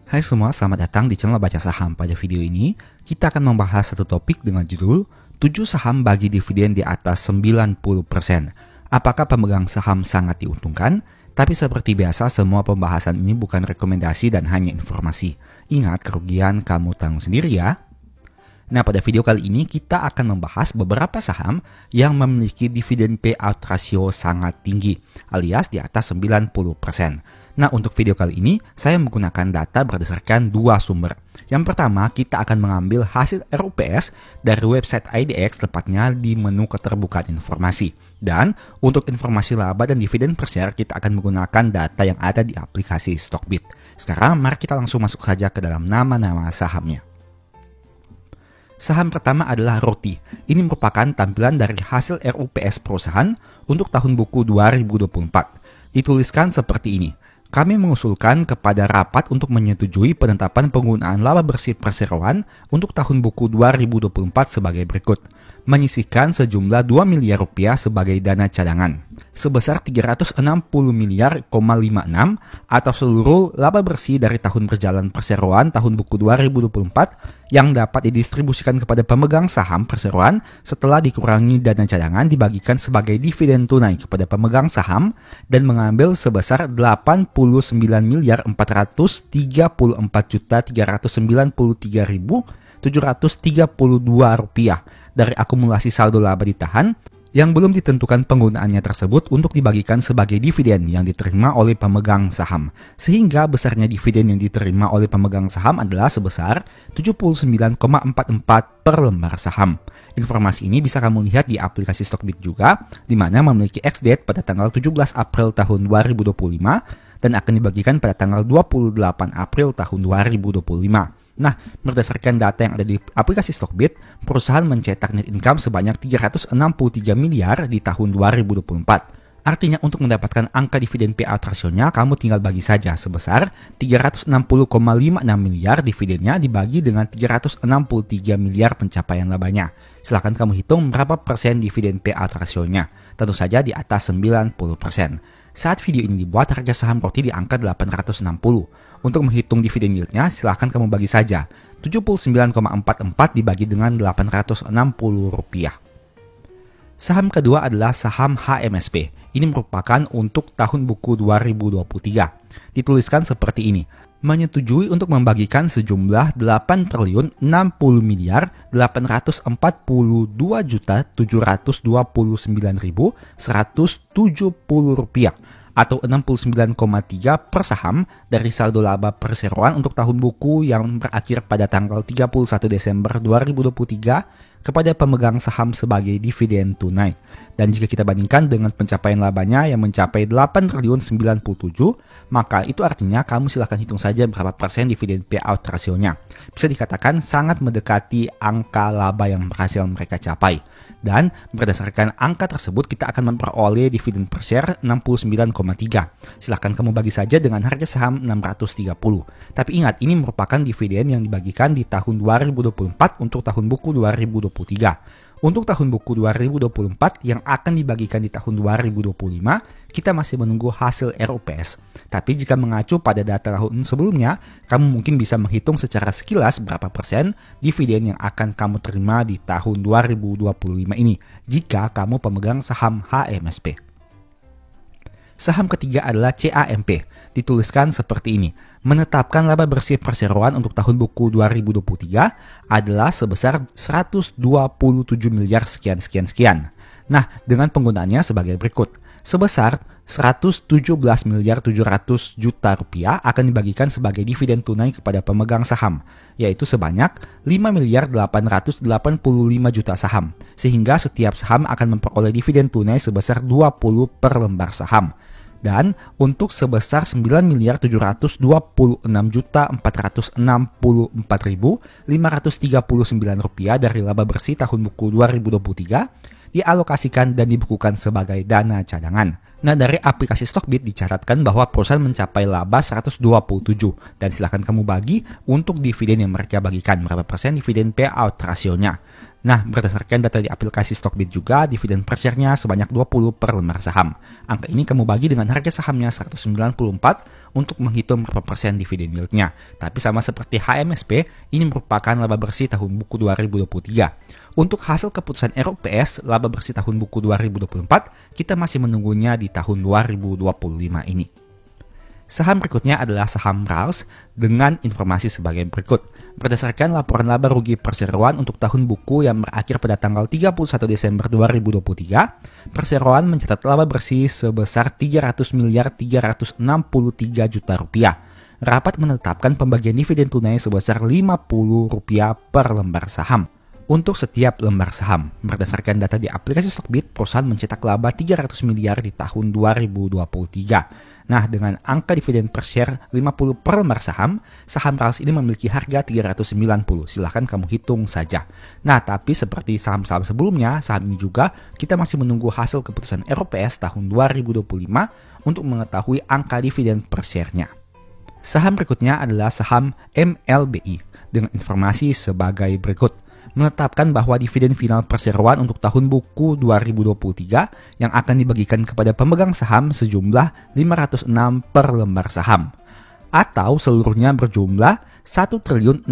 Hai semua, selamat datang di channel Baca Saham. Pada video ini, kita akan membahas satu topik dengan judul 7 saham bagi dividen di atas 90%. Apakah pemegang saham sangat diuntungkan? Tapi seperti biasa, semua pembahasan ini bukan rekomendasi dan hanya informasi. Ingat, kerugian kamu tanggung sendiri ya. Nah, pada video kali ini kita akan membahas beberapa saham yang memiliki dividen payout ratio sangat tinggi, alias di atas 90%. Nah, untuk video kali ini, saya menggunakan data berdasarkan dua sumber. Yang pertama, kita akan mengambil hasil RUPS dari website IDX, tepatnya di menu keterbukaan informasi. Dan untuk informasi laba dan dividen per share, kita akan menggunakan data yang ada di aplikasi Stockbit. Sekarang, mari kita langsung masuk saja ke dalam nama-nama sahamnya. Saham pertama adalah Roti. Ini merupakan tampilan dari hasil RUPS perusahaan untuk tahun buku 2024. Dituliskan seperti ini. Kami mengusulkan kepada rapat untuk menyetujui penetapan penggunaan laba bersih perseroan untuk tahun buku 2024 sebagai berikut. Menyisihkan sejumlah 2 miliar rupiah sebagai dana cadangan. Sebesar 360 miliar,56 atau seluruh laba bersih dari tahun berjalan perseroan tahun buku 2024 yang dapat didistribusikan kepada pemegang saham perseroan setelah dikurangi dana cadangan dibagikan sebagai dividen tunai kepada pemegang saham dan mengambil sebesar 89.434.393.732 rupiah dari akumulasi saldo laba ditahan yang belum ditentukan penggunaannya tersebut untuk dibagikan sebagai dividen yang diterima oleh pemegang saham. Sehingga besarnya dividen yang diterima oleh pemegang saham adalah sebesar 79,44 per lembar saham. Informasi ini bisa kamu lihat di aplikasi Stockbit juga, di mana memiliki ex-date pada tanggal 17 April tahun 2025 dan akan dibagikan pada tanggal 28 April tahun 2025. Nah, berdasarkan data yang ada di aplikasi Stockbit, perusahaan mencetak net income sebanyak 363 miliar di tahun 2024. Artinya untuk mendapatkan angka dividen payout rasionya, kamu tinggal bagi saja sebesar 360,56 miliar dividennya dibagi dengan 363 miliar pencapaian labanya. Silahkan kamu hitung berapa persen dividen payout rasionya. Tentu saja di atas 90%. Saat video ini dibuat, harga saham Roti di angka 860. Untuk menghitung dividen yieldnya, silahkan kamu bagi saja 79,44 dibagi dengan 860 rupiah. Saham kedua adalah saham HMSP. Ini merupakan untuk tahun buku 2023. Dituliskan seperti ini. Menyetujui untuk membagikan sejumlah 8.060 miliar 842.729.170 rupiah atau 69,3 per saham dari saldo laba perseroan untuk tahun buku yang berakhir pada tanggal 31 Desember 2023 kepada pemegang saham sebagai dividen tunai. Dan jika kita bandingkan dengan pencapaian labanya yang mencapai 8.097, maka itu artinya kamu silahkan hitung saja berapa persen dividen payout rasionya. Bisa dikatakan sangat mendekati angka laba yang berhasil mereka capai. Dan berdasarkan angka tersebut kita akan memperoleh dividen per share 69,3. Silahkan kamu bagi saja dengan harga saham 630. Tapi ingat, ini merupakan dividen yang dibagikan di tahun 2024 untuk tahun buku 2023. Untuk tahun buku 2024 yang akan dibagikan di tahun 2025, kita masih menunggu hasil RUPS. Tapi jika mengacu pada data tahun sebelumnya, kamu mungkin bisa menghitung secara sekilas berapa persen dividen yang akan kamu terima di tahun 2025 ini jika kamu pemegang saham HMSP. Saham ketiga adalah CAMP. Dituliskan seperti ini. Menetapkan laba bersih perseroan untuk tahun buku 2023 adalah sebesar 127 miliar sekian. Nah, dengan penggunaannya sebagai berikut. Sebesar 117 miliar 700 juta rupiah akan dibagikan sebagai dividen tunai kepada pemegang saham, yaitu sebanyak 5 miliar 885 juta saham, sehingga setiap saham akan memperoleh dividen tunai sebesar 20 per lembar saham. Dan untuk sebesar 9.464.539 rupiah dari laba bersih tahun buku 2023 dialokasikan dan dibukukan sebagai dana cadangan. Nah, dari aplikasi Stockbit dicatatkan bahwa perusahaan mencapai laba 127 dan silahkan kamu bagi untuk dividen yang mereka bagikan berapa persen dividen payout rasionya. Nah, berdasarkan data di aplikasi Stockbit juga, dividen per share-nya sebanyak 20 per lembar saham. Angka ini kamu bagi dengan harga sahamnya 194 untuk menghitung berapa persen dividen yield-nya. Tapi sama seperti HMSP, ini merupakan laba bersih tahun buku 2023. Untuk hasil keputusan RUPS, laba bersih tahun buku 2024, kita masih menunggunya di tahun 2025 ini. Saham berikutnya adalah saham RALS dengan informasi sebagai berikut. Berdasarkan laporan laba rugi perseroan untuk tahun buku yang berakhir pada tanggal 31 Desember 2023, perseroan mencatat laba bersih sebesar 300 miliar 363 juta rupiah. Rapat menetapkan pembagian dividen tunai sebesar Rp50 per lembar saham. Untuk setiap lembar saham, berdasarkan data di aplikasi Stockbit, perusahaan mencetak laba 300 miliar di tahun 2023. Nah, dengan angka dividen per share 50 per lembar saham RALS ini memiliki harga 390. Silahkan kamu hitung saja. Nah, tapi seperti saham-saham sebelumnya, saham ini juga kita masih menunggu hasil keputusan RUPS tahun 2025 untuk mengetahui angka dividen per share-nya. Saham berikutnya adalah saham MLBI dengan informasi sebagai berikut. Menetapkan bahwa dividen final perseroan untuk tahun buku 2023 yang akan dibagikan kepada pemegang saham sejumlah 506 per lembar saham atau seluruhnya berjumlah 1.066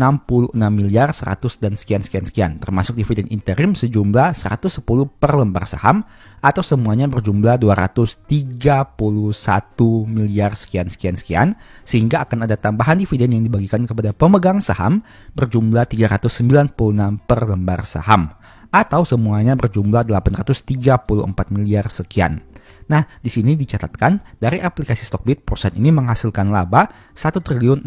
miliar 100 dan sekian termasuk dividen interim sejumlah 110 per lembar saham atau semuanya berjumlah 231 miliar sekian sehingga akan ada tambahan dividen yang dibagikan kepada pemegang saham berjumlah 396 per lembar saham atau semuanya berjumlah 834 miliar sekian. Nah, di sini dicatatkan dari aplikasi Stockbit perusahaan ini menghasilkan laba 1.066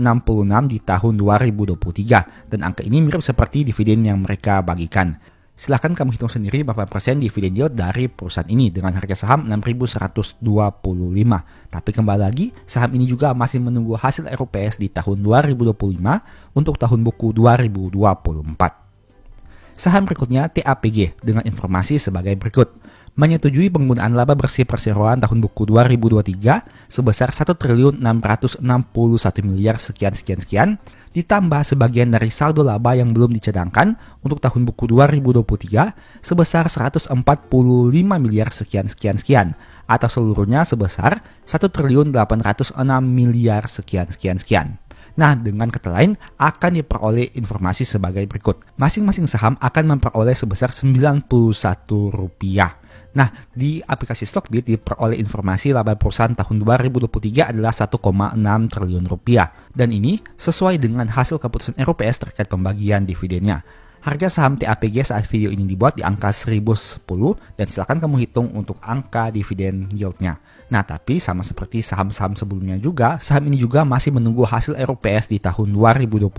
di tahun 2023 dan angka ini mirip seperti dividen yang mereka bagikan. Silahkan kamu hitung sendiri berapa persen dividen yield dari perusahaan ini dengan harga saham 6.125. Tapi kembali lagi, saham ini juga masih menunggu hasil RUPS di tahun 2025 untuk tahun buku 2024. Saham berikutnya TAPG dengan informasi sebagai berikut. Menyetujui penggunaan laba bersih perseroan tahun buku 2023 sebesar 1.661 miliar sekian ditambah sebagian dari saldo laba yang belum dicadangkan untuk tahun buku 2023 sebesar 145 miliar sekian atau seluruhnya sebesar 1.806 miliar sekian. Nah, dengan kata lain akan diperoleh informasi sebagai berikut. Masing-masing saham akan memperoleh sebesar Rp91. Nah, di aplikasi Stockbit diperoleh informasi laba perusahaan tahun 2023 adalah Rp1,6 triliun. Dan ini sesuai dengan hasil keputusan RUPS terkait pembagian dividennya. Harga saham TAPG saat video ini dibuat di angka 1010 dan silakan kamu hitung untuk angka dividen yield-nya. Nah, tapi sama seperti saham-saham sebelumnya juga, saham ini juga masih menunggu hasil RUPS di tahun 2025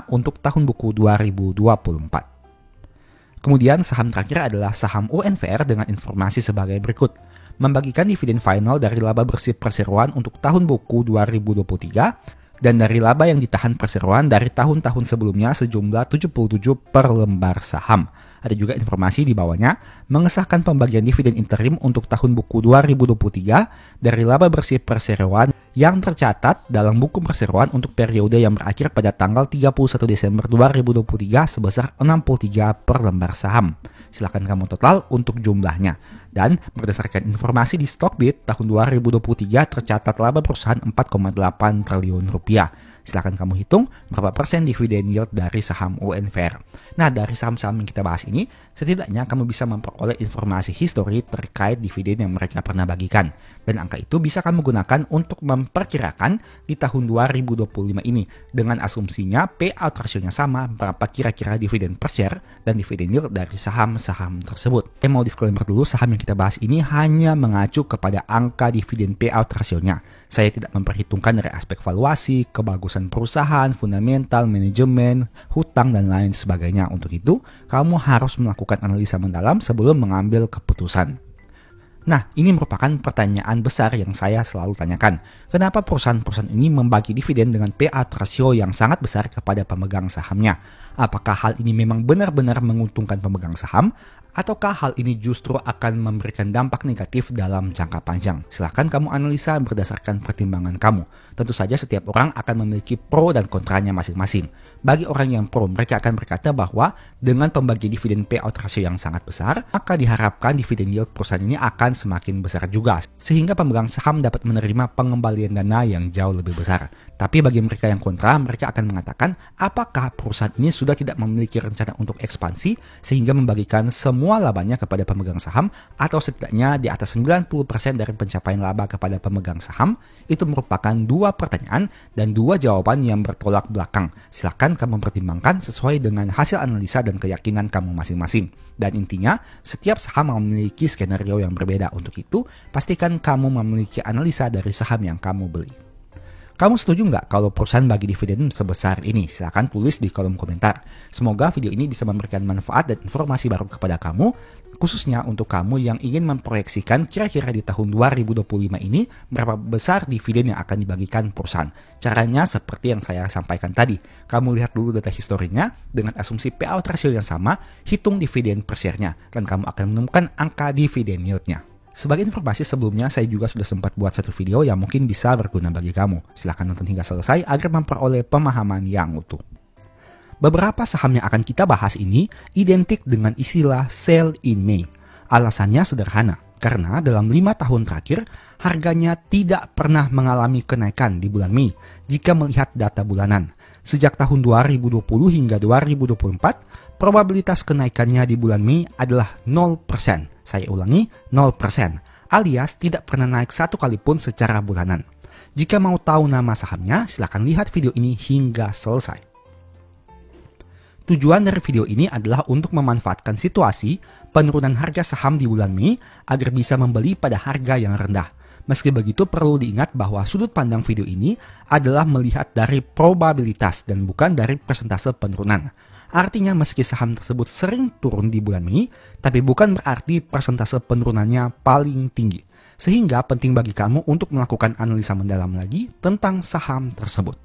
untuk tahun buku 2024. Kemudian saham terakhir adalah saham UNVR dengan informasi sebagai berikut. Membagikan dividen final dari laba bersih perseroan untuk tahun buku 2023 dan dari laba yang ditahan perseroan dari tahun-tahun sebelumnya sejumlah 77 per lembar saham. Ada juga informasi di bawahnya mengesahkan pembagian dividen interim untuk tahun buku 2023 dari laba bersih perseroan yang tercatat dalam buku perseroan untuk periode yang berakhir pada tanggal 31 Desember 2023 sebesar 63 per lembar saham. Silakan kamu total untuk jumlahnya. Dan berdasarkan informasi di Stockbit tahun 2023 tercatat laba perusahaan 4,8 triliun rupiah. Silakan kamu hitung berapa persen dividen yield dari saham UNVR. Nah, dari saham-saham yang kita bahas ini, setidaknya kamu bisa memperoleh informasi histori terkait dividen yang mereka pernah bagikan. Dan angka itu bisa kamu gunakan untuk memperkirakan di tahun 2025 ini. Dengan asumsinya payout ratio-nya sama, berapa kira-kira dividen per share dan dividen yield dari saham-saham tersebut. Mau disclaimer dulu, saham yang kita bahas ini hanya mengacu kepada angka dividen payout ratio-nya. Saya tidak memperhitungkan dari aspek valuasi, kebagusan perusahaan, fundamental, manajemen, hutang, dan lain sebagainya. Untuk itu, kamu harus melakukan analisa mendalam sebelum mengambil keputusan. Nah, ini merupakan pertanyaan besar yang saya selalu tanyakan. Kenapa perusahaan-perusahaan ini membagi dividen dengan payout ratio yang sangat besar kepada pemegang sahamnya? Apakah hal ini memang benar-benar menguntungkan pemegang saham? Ataukah hal ini justru akan memberikan dampak negatif dalam jangka panjang? Silahkan kamu analisa berdasarkan pertimbangan kamu. Tentu saja setiap orang akan memiliki pro dan kontranya masing-masing. Bagi orang yang pro, mereka akan berkata bahwa dengan pembagi dividen payout ratio yang sangat besar, maka diharapkan dividen yield perusahaan ini akan semakin besar juga, sehingga pemegang saham dapat menerima pengembalian dana yang jauh lebih besar. Tapi bagi mereka yang kontra, mereka akan mengatakan apakah perusahaan ini sudah tidak memiliki rencana untuk ekspansi sehingga membagikan semua labanya kepada pemegang saham atau setidaknya di atas 90% dari pencapaian laba kepada pemegang saham. Itu merupakan dua pertanyaan dan dua jawaban yang bertolak belakang. Silakan kamu pertimbangkan sesuai dengan hasil analisa dan keyakinan kamu masing-masing. Dan intinya, setiap saham memiliki skenario yang berbeda. Untuk itu, pastikan kamu memiliki analisa dari saham yang kamu beli. Kamu setuju nggak kalau perusahaan bagi dividen sebesar ini? Silahkan tulis di kolom komentar. Semoga video ini bisa memberikan manfaat dan informasi baru kepada kamu, khususnya untuk kamu yang ingin memproyeksikan kira-kira di tahun 2025 ini berapa besar dividen yang akan dibagikan perusahaan. Caranya seperti yang saya sampaikan tadi. Kamu lihat dulu data historinya dengan asumsi payout ratio yang sama, hitung dividen per share-nya, dan kamu akan menemukan angka dividen yield-nya. Sebagai informasi sebelumnya, saya juga sudah sempat buat satu video yang mungkin bisa berguna bagi kamu. Silahkan nonton hingga selesai agar memperoleh pemahaman yang utuh. Beberapa saham yang akan kita bahas ini identik dengan istilah sell in May. Alasannya sederhana, karena dalam 5 tahun terakhir, harganya tidak pernah mengalami kenaikan di bulan Mei jika melihat data bulanan. Sejak tahun 2020 hingga 2024, probabilitas kenaikannya di bulan Mei adalah 0%. Saya ulangi, 0%. Alias tidak pernah naik satu kali pun secara bulanan. Jika mau tahu nama sahamnya, silakan lihat video ini hingga selesai. Tujuan dari video ini adalah untuk memanfaatkan situasi penurunan harga saham di bulan Mei agar bisa membeli pada harga yang rendah. Meski begitu, perlu diingat bahwa sudut pandang video ini adalah melihat dari probabilitas dan bukan dari persentase penurunan. Artinya meski saham tersebut sering turun di bulan Mei, tapi bukan berarti persentase penurunannya paling tinggi. Sehingga penting bagi kamu untuk melakukan analisa mendalam lagi tentang saham tersebut.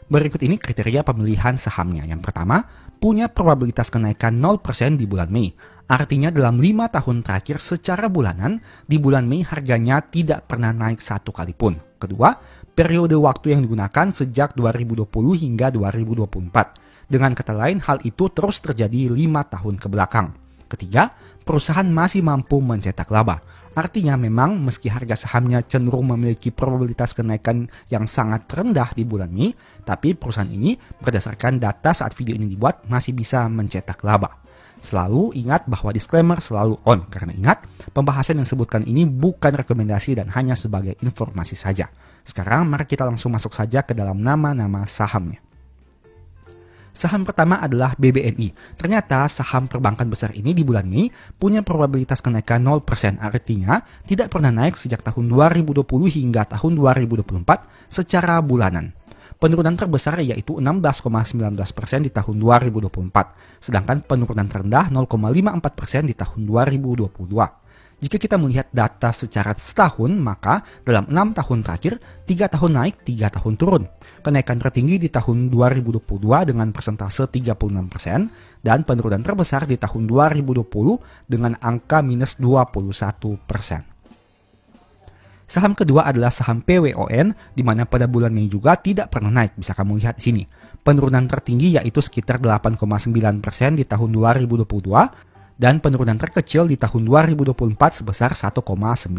Berikut ini kriteria pemilihan sahamnya. Yang pertama, punya probabilitas kenaikan 0% di bulan Mei. Artinya dalam 5 tahun terakhir secara bulanan, di bulan Mei harganya tidak pernah naik satu kali pun. Kedua, periode waktu yang digunakan sejak 2020 hingga 2024. Dengan kata lain, hal itu terus terjadi 5 tahun ke belakang. Ketiga, perusahaan masih mampu mencetak laba. Artinya memang meski harga sahamnya cenderung memiliki probabilitas kenaikan yang sangat rendah di bulan Mei, tapi perusahaan ini berdasarkan data saat video ini dibuat masih bisa mencetak laba. Selalu ingat bahwa disclaimer selalu on, karena ingat, pembahasan yang disebutkan ini bukan rekomendasi dan hanya sebagai informasi saja. Sekarang mari kita langsung masuk saja ke dalam nama-nama sahamnya. Saham pertama adalah BBNI. Ternyata saham perbankan besar ini di bulan Mei punya probabilitas kenaikan 0%, artinya tidak pernah naik sejak tahun 2020 hingga tahun 2024 secara bulanan. Penurunan terbesar yaitu 16,19% di tahun 2024, sedangkan penurunan terendah 0,54% di tahun 2022. Jika kita melihat data secara setahun, maka dalam 6 tahun terakhir, 3 tahun naik, 3 tahun turun. Kenaikan tertinggi di tahun 2022 dengan persentase 36%, dan penurunan terbesar di tahun 2020 dengan angka minus 21%. Saham kedua adalah saham PWON, di mana pada bulan Mei juga tidak pernah naik, bisa kamu lihat di sini. Penurunan tertinggi yaitu sekitar 8,9% di tahun 2022, dan penurunan terkecil di tahun 2024 sebesar 1,9%.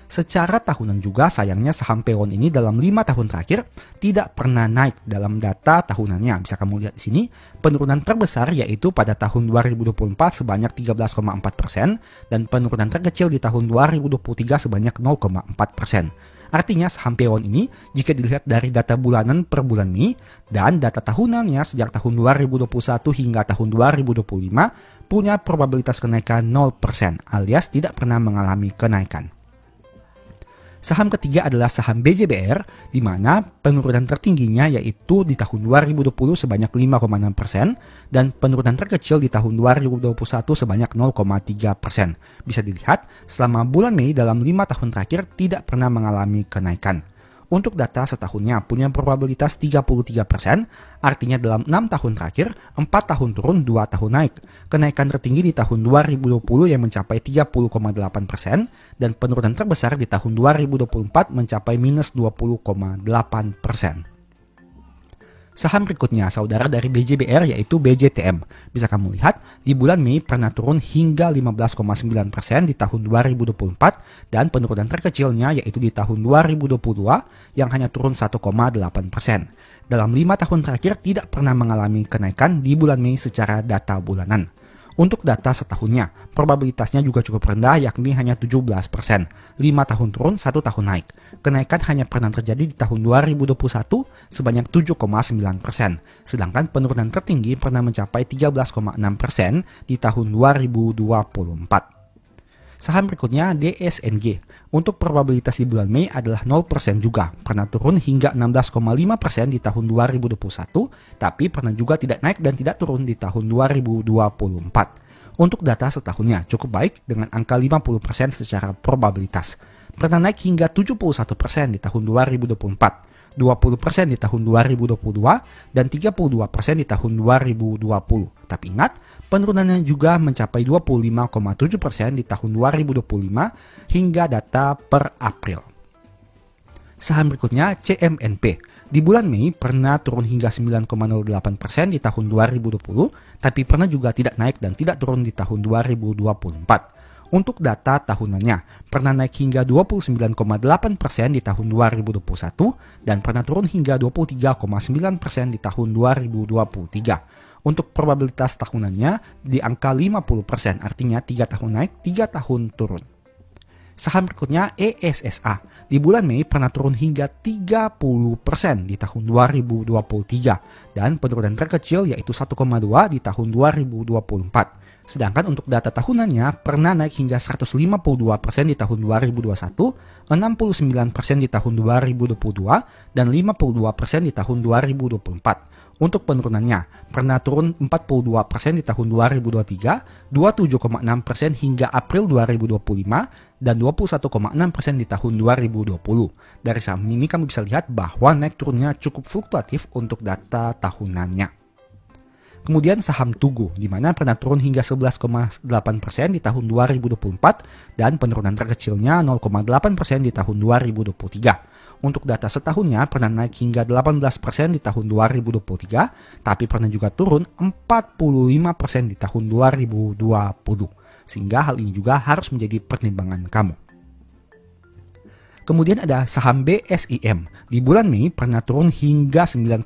Secara tahunan juga sayangnya saham PWON ini dalam 5 tahun terakhir tidak pernah naik dalam data tahunannya. Bisa kamu lihat di sini, penurunan terbesar yaitu pada tahun 2024 sebanyak 13,4% dan penurunan terkecil di tahun 2023 sebanyak 0,4%. Artinya saham PWON ini jika dilihat dari data bulanan per bulan Mei dan data tahunannya sejak tahun 2021 hingga tahun 2025 punya probabilitas kenaikan 0% alias tidak pernah mengalami kenaikan. Saham ketiga adalah saham BJBR, di mana penurunan tertingginya yaitu di tahun 2020 sebanyak 5,6% dan penurunan terkecil di tahun 2021 sebanyak 0,3%. Bisa dilihat, selama bulan Mei dalam 5 tahun terakhir tidak pernah mengalami kenaikan. Untuk data setahunnya punya probabilitas 33%, artinya dalam 6 tahun terakhir, 4 tahun turun, 2 tahun naik. Kenaikan tertinggi di tahun 2020 yang mencapai 30,8% dan penurunan terbesar di tahun 2024 mencapai minus 20,8%. Saham berikutnya saudara dari BJBR yaitu BJTM. Bisa kamu lihat di bulan Mei pernah turun hingga 15,9% di tahun 2024 dan penurunan terkecilnya yaitu di tahun 2022 yang hanya turun 1,8%. Dalam 5 tahun terakhir tidak pernah mengalami kenaikan di bulan Mei secara data bulanan. Untuk data setahunnya, probabilitasnya juga cukup rendah yakni hanya 17%. 5 tahun turun, 1 tahun naik. Kenaikan hanya pernah terjadi di tahun 2021 sebanyak 7,9%. Sedangkan penurunan tertinggi pernah mencapai 13,6% di tahun 2024. Saham berikutnya DSNG. Untuk probabilitas di bulan Mei adalah 0% juga. Pernah turun hingga 16,5% di tahun 2021, tapi pernah juga tidak naik dan tidak turun di tahun 2024. Untuk data setahunnya cukup baik dengan angka 50% secara probabilitas. Pernah naik hingga 71% di tahun 2024. 20% di tahun 2022 dan 32% di tahun 2020. Tapi ingat, penurunannya juga mencapai 25,7% di tahun 2025 hingga data per April. Saham berikutnya CMNP. Di bulan Mei pernah turun hingga 9,08% di tahun 2020, tapi pernah juga tidak naik dan tidak turun di tahun 2024. Untuk data tahunannya, pernah naik hingga 29,8% di tahun 2021 dan pernah turun hingga 23,9% di tahun 2023. Untuk probabilitas tahunannya di angka 50%, artinya 3 tahun naik, 3 tahun turun. Saham berikutnya ESSA. Di bulan Mei pernah turun hingga 30% di tahun 2023 dan penurunan terkecil yaitu 1,2 di tahun 2024. Sedangkan untuk data tahunannya pernah naik hingga 152% di tahun 2021, 69% di tahun 2022, dan 52% di tahun 2024. Untuk penurunannya, pernah turun 42% di tahun 2023, 27,6% hingga April 2025, dan 21,6% di tahun 2020. Dari saham ini kami bisa lihat bahwa naik turunnya cukup fluktuatif untuk data tahunannya. Kemudian saham Tugu, di mana pernah turun hingga 11,8% di tahun 2024 dan penurunan terkecilnya 0,8% di tahun 2023. Untuk data setahunnya pernah naik hingga 18% di tahun 2023, tapi pernah juga turun 45% di tahun 2020. Sehingga hal ini juga harus menjadi pertimbangan kamu. Kemudian ada saham BSIM. Di bulan Mei pernah turun hingga 9,9%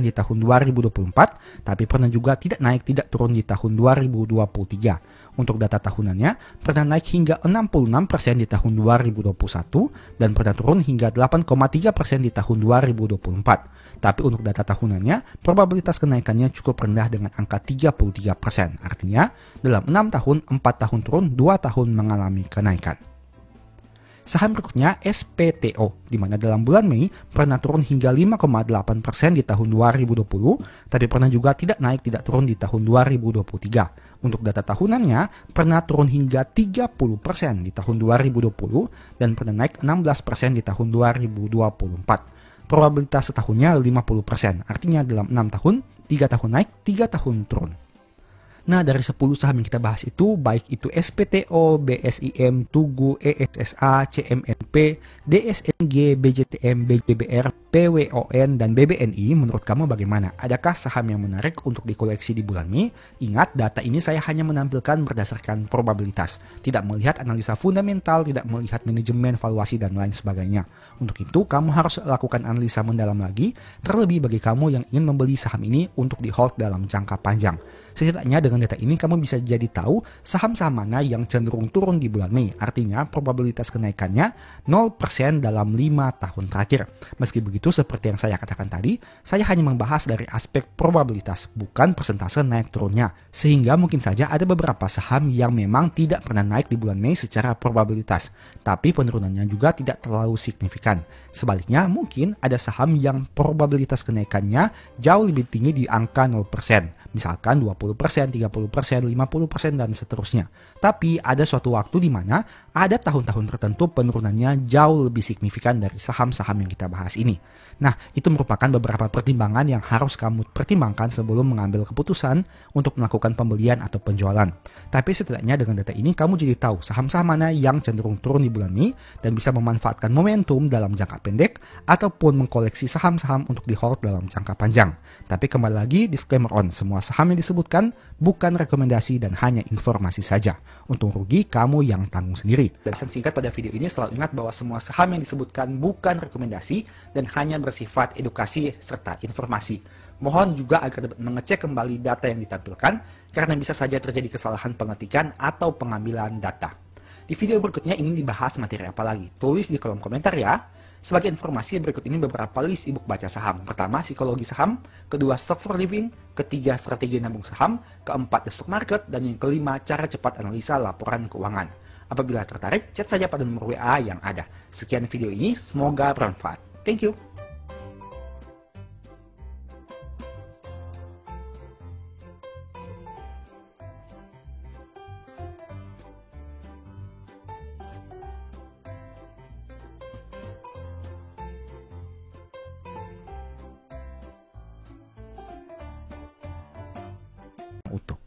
di tahun 2024, tapi pernah juga tidak naik, tidak turun di tahun 2023. Untuk data tahunannya, pernah naik hingga 66% di tahun 2021, dan pernah turun hingga 8,3% di tahun 2024. Tapi untuk data tahunannya, probabilitas kenaikannya cukup rendah dengan angka 33%. Artinya, dalam 6 tahun, 4 tahun turun, 2 tahun mengalami kenaikan. Saham berikutnya SPTO, di mana dalam bulan Mei pernah turun hingga 5,8% di tahun 2020, tapi pernah juga tidak naik, tidak turun di tahun 2023. Untuk data tahunannya, pernah turun hingga 30% di tahun 2020, dan pernah naik 16% di tahun 2024. Probabilitas setahunnya 50%, artinya dalam 6 tahun, 3 tahun naik, 3 tahun turun. Nah, dari 10 saham yang kita bahas itu, baik itu SPTO, BSIM, Tugu, ESSA, CMNP, DSNG, BJTM, BJBR, PWON, dan BBNI, menurut kamu bagaimana? Adakah saham yang menarik untuk dikoleksi di bulan Mei? Ingat, data ini saya hanya menampilkan berdasarkan probabilitas, tidak melihat analisa fundamental, tidak melihat manajemen, valuasi, dan lain sebagainya. Untuk itu, kamu harus lakukan analisa mendalam lagi, terlebih bagi kamu yang ingin membeli saham ini untuk di hold dalam jangka panjang. Setidaknya dengan data ini kamu bisa jadi tahu saham-saham mana yang cenderung turun di bulan Mei. Artinya probabilitas kenaikannya 0% dalam 5 tahun terakhir. Meski begitu, seperti yang saya katakan tadi, saya hanya membahas dari aspek probabilitas, bukan persentase naik turunnya. Sehingga mungkin saja ada beberapa saham yang memang tidak pernah naik di bulan Mei secara probabilitas, tapi penurunannya juga tidak terlalu signifikan. Sebaliknya, mungkin ada saham yang probabilitas kenaikannya jauh lebih tinggi di angka 0%. Misalkan 20%, 30%, 50%, dan seterusnya. Tapi ada suatu waktu di mana ada tahun-tahun tertentu penurunannya jauh lebih signifikan dari saham-saham yang kita bahas ini. Nah, itu merupakan beberapa pertimbangan yang harus kamu pertimbangkan sebelum mengambil keputusan untuk melakukan pembelian atau penjualan. Tapi setidaknya dengan data ini kamu jadi tahu saham-saham mana yang cenderung turun di bulan Mei dan bisa memanfaatkan momentum dalam jangka pendek ataupun mengkoleksi saham-saham untuk di hold dalam jangka panjang. Tapi kembali lagi, disclaimer on, semua saham yang disebutkan bukan rekomendasi dan hanya informasi saja. Untung rugi kamu yang tanggung sendiri. Dan pesan singkat pada video ini, selalu ingat bahwa semua saham yang disebutkan bukan rekomendasi dan hanya bersifat edukasi serta informasi. Mohon juga agar dapat mengecek kembali data yang ditampilkan karena bisa saja terjadi kesalahan pengetikan atau pengambilan data. Di video berikutnya ini dibahas materi apa lagi? Tulis di kolom komentar ya. Sebagai informasi, berikut ini beberapa list ebook baca saham. Pertama, psikologi saham. Kedua, stock for living. Ketiga, strategi nabung saham. Keempat, the stock market. Dan yang kelima, cara cepat analisa laporan keuangan. Apabila tertarik, chat saja pada nomor WA yang ada. Sekian video ini, semoga bermanfaat. Thank you. Utuh.